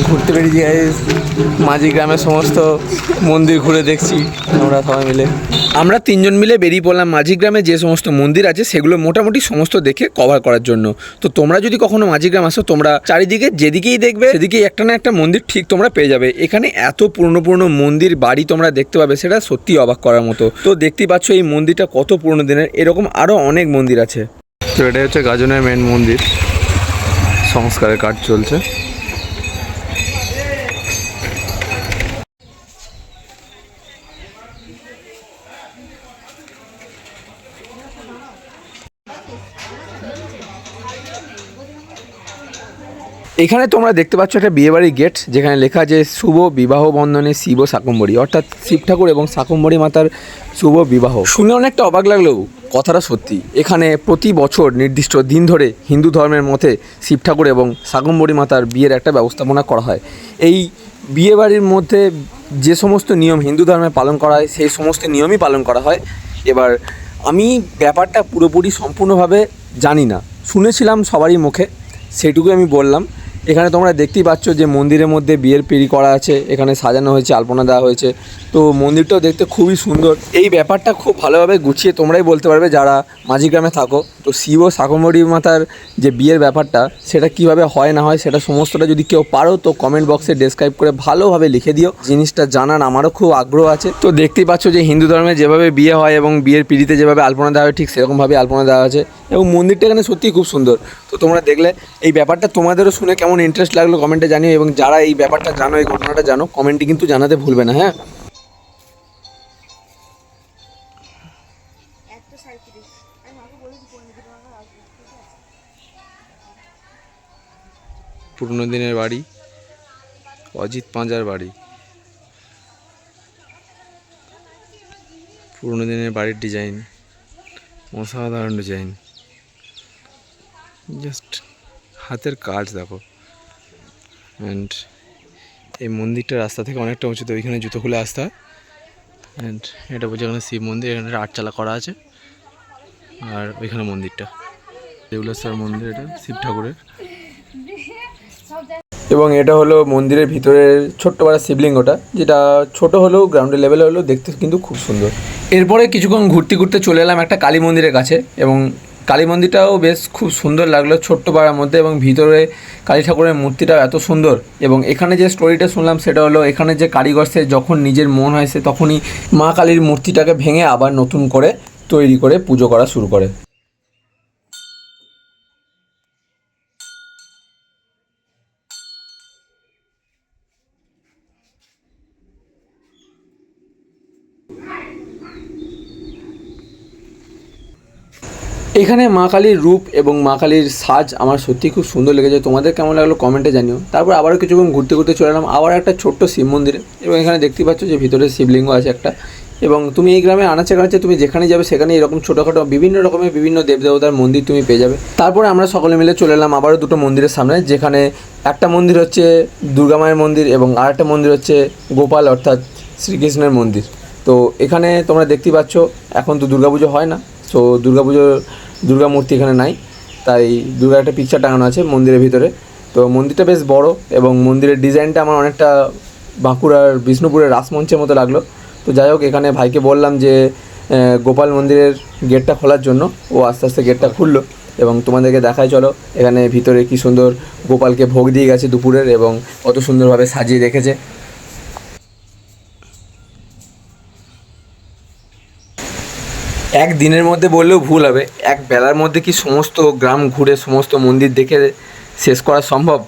ঘুরতে বেরিয়েছি গাইস, মাঝি গ্রামের সমস্ত মন্দির ঘুরে দেখছি আমরা সবাই মিলে। আমরা তিনজন মিলে বেরিয়ে পড়লাম মাঝি গ্রামে যে সমস্ত মন্দির আছে সেগুলো মোটামুটি সমস্ত দেখে কভার করার জন্য। তো তোমরা যদি কখনো মাঝি গ্রাম আসো, তোমরা চারিদিকে যেদিকেই দেখবে সেদিকেই একটা না একটা মন্দির ঠিক তোমরা পেয়ে যাবে। এখানে এত পুরনো পুরনো মন্দির বাড়ি তোমরা দেখতে পাবে, সেটা সত্যি অবাক করার মতো। তো দেখতেই পাচ্ছ এই মন্দিরটা কত পুরনো দিনের, এরকম আরও অনেক মন্দির আছে। তো এটাই হচ্ছে গাজনের মেন মন্দির, সংস্কারের কাজ চলছে। এখানে তোমরা দেখতে পাচ্ছ একটা বিয়েবাড়ির গেট, যেখানে লেখা আছে শুভ বিবাহ বন্ধনে শিব শাকম্ভরী, অর্থাৎ শিব ঠাকুর এবং শাকম্ভরী মাতার শুভ বিবাহ। শুনে অনেকটা অবাক লাগলেও কথাটা সত্যি। এখানে প্রতি বছর নির্দিষ্ট দিন ধরে হিন্দু ধর্মের মতে শিব ঠাকুর এবং শাকম্ভরী মাতার বিয়ের একটা ব্যবস্থাপনা করা হয়। এই বিয়েবাড়ির মধ্যে যে সমস্ত নিয়ম হিন্দু ধর্মে পালন করা হয় সেই সমস্ত নিয়মই পালন করা হয়। এবার আমি ব্যাপারটা পুরোপুরি সম্পূর্ণভাবে জানি না, শুনেছিলাম সবারই মুখে, সেটুকুই আমি বললাম। এখানে তোমরা দেখতেই পাচ্ছ যে মন্দিরের মধ্যে বিয়ের পিঁড়ি করা আছে, এখানে সাজানো হয়েছে, আলপনা দেওয়া হয়েছে। তো মন্দিরটাও দেখতে খুবই সুন্দর। এই ব্যাপারটা খুব ভালোভাবে গুছিয়ে তোমরাই বলতে পারবে যারা মাঝি গ্রামে থাকো। তো শিব ও শাকম্ভরী মাতার যে বিয়ের ব্যাপারটা সেটা কিভাবে হয় না হয় সেটা সমস্তটা যদি কেউ পারো তো কমেন্ট বক্সে ডেসক্রাইব করে ভালোভাবে লিখে দিও। জিনিসটা জানার আমারও খুব আগ্রহ আছে। তো দেখতেই পাচ্ছ যে হিন্দু ধর্মে যেভাবে বিয়ে হয় এবং বিয়ের পিঁড়িতে যেভাবে আলপনা দেওয়া হয় ঠিক সেরকমভাবে আলপনা দেওয়া আছে, এবং মন্দিরটা এখানে সত্যিই খুব সুন্দর। তো তোমরা দেখলে এই ব্যাপারটা তোমাদেরও শুনে কেমন ইন্টারেস্ট লাগলো কমেন্টে জানিও, এবং যারা এই ব্যাপারটা জানো, এই ঘটনাটা জানো, কমেন্টে কিন্তু জানাতে ভুলবে না। হ্যাঁ, পুরনো দিনের বাড়ি, অজিত পাঁজার বাড়ি, পুরনো দিনের বাড়ির ডিজাইন, অসাধারণ ডিজাইন, জাস্ট হাতের কাজ দেখো। অ্যান্ড এই মন্দিরটা রাস্তা থেকে অনেকটা উঁচুতে, ওইখানে জুতো খুলে আসতে হয়। অ্যান্ড এটা বলছে এখানে শিব মন্দির, এখানে একটা আটচালা করা আছে। আর ওইখানে মন্দিরটা দেউলেশ্বর মন্দির, এটা শিব ঠাকুরের। এবং এটা হলো মন্দিরের ভিতরের ছোট্ট পাড়া শিবলিঙ্গটা, যেটা ছোট হলেও গ্রাউন্ডের লেভেলে হলেও দেখতে কিন্তু খুব সুন্দর। এরপরে কিছুক্ষণ ঘুরতে ঘুরতে চলে এলাম একটা কালী মন্দিরের কাছে, এবং কালী মন্দিরটাও বেশ খুব সুন্দর লাগলো ছোট্ট পাড়ার মধ্যে, এবং ভিতরে কালী ঠাকুরের মূর্তিটাও এত সুন্দর। এবং এখানে যে স্টোরিটা শুনলাম সেটা হলো এখানে যে কারিগর সে যখন নিজের মন হয় সে তখনই মা কালীর মূর্তিটাকে ভেঙে আবার নতুন করে তৈরি করে পুজো করা শুরু করে। এখানে মা কালীর রূপ এবং মা কালীর সাজ আমার সত্যি খুব সুন্দর লেগেছে। তোমাদের কেমন লাগলো কমেন্টে জানিও। তারপর আবারও কিছুক্ষণ ঘুরতে ঘুরতে চলে এলাম আবার একটা ছোট্ট শিব মন্দিরে, এবং এখানে দেখতেই পাচ্ছ যে ভিতরে শিবলিঙ্গ আছে একটা। এবং তুমি এই গ্রামে আনাচে কানাচে তুমি যেখানে যাবে সেখানে এরকম ছোটোখাটো বিভিন্ন রকমের বিভিন্ন দেবদেবতার মন্দির তুমি পেয়ে যাবে। তারপরে আমরা সকলে মিলে চলে এলাম আবারও দুটো মন্দিরের সামনে, যেখানে একটা মন্দির হচ্ছে দুর্গা মায়ের মন্দির এবং আরেকটা মন্দির হচ্ছে গোপাল অর্থাৎ শ্রীকৃষ্ণের মন্দির। তো এখানে তোমরা দেখতেই পাচ্ছ এখন তো দুর্গাপুজো হয় না, সো দুর্গা মূর্তি এখানে নাই, তাই দুর্গার একটা পিকচার টাঙানো আছে মন্দিরের ভিতরে। তো মন্দিরটা বেশ বড়, এবং মন্দিরের ডিজাইনটা আমার অনেকটা বাঁকুড়ার বিষ্ণুপুরের রাসমঞ্চের মতো লাগলো। তো যাই হোক, এখানে ভাইকে বললাম যে গোপাল মন্দিরের গেটটা খোলার জন্য, ও আস্তে আস্তে গেটটা খুললো, এবং তোমাদেরকে দেখায় চলো এখানে ভিতরে কী সুন্দর গোপালকে ভোগ দিয়ে গেছে দুপুরের, এবং কত সুন্দরভাবে সাজিয়ে রেখেছে। এক দিনের মধ্যে বললেও ভুল হবে, এক বেলার মধ্যে কি সমস্ত গ্রাম ঘুরে সমস্ত মন্দির দেখে শেষ করা সম্ভব?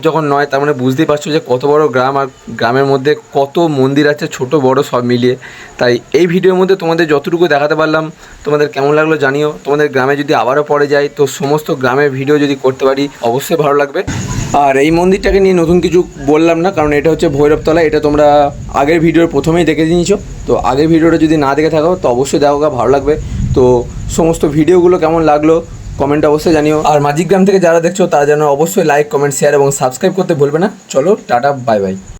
যখন নয়, তার মানে বুঝতেই পারছো যে কত বড় গ্রাম, আর গ্রামের মধ্যে কত মন্দির আছে ছোট বড় সব মিলিয়ে। তাই এই ভিডিওর মধ্যে তোমাদের যতটুকু দেখাতে পারলাম তোমাদের কেমন লাগলো জানিও। তোমাদের গ্রামে যদি আবারও পরে যাই তো সমস্ত গ্রামের ভিডিও যদি করতে পারি অবশ্যই ভালো লাগবে। আর এই মন্দিরটাকে নিয়ে নতুন কিছু বললাম না, কারণ এটা হচ্ছে ভৈরবতলা, এটা তোমরা আগের ভিডিওর প্রথমেই দেখে নিয়েছো। তো আগের ভিডিওটা যদি না দেখে থাকো তো অবশ্যই দেখো, ভালো লাগবে। তো সমস্ত ভিডিওগুলো কেমন লাগলো কমেন্টে অবশ্যই জানিও। আর মাঝিগ্রাম থেকে যারা দেখছো তারা যেন অবশ্যই লাইক, কমেন্ট, শেয়ার এবং সাবস্ক্রাইব করতে ভুলবে না। চলো টাটা, বাই বাই।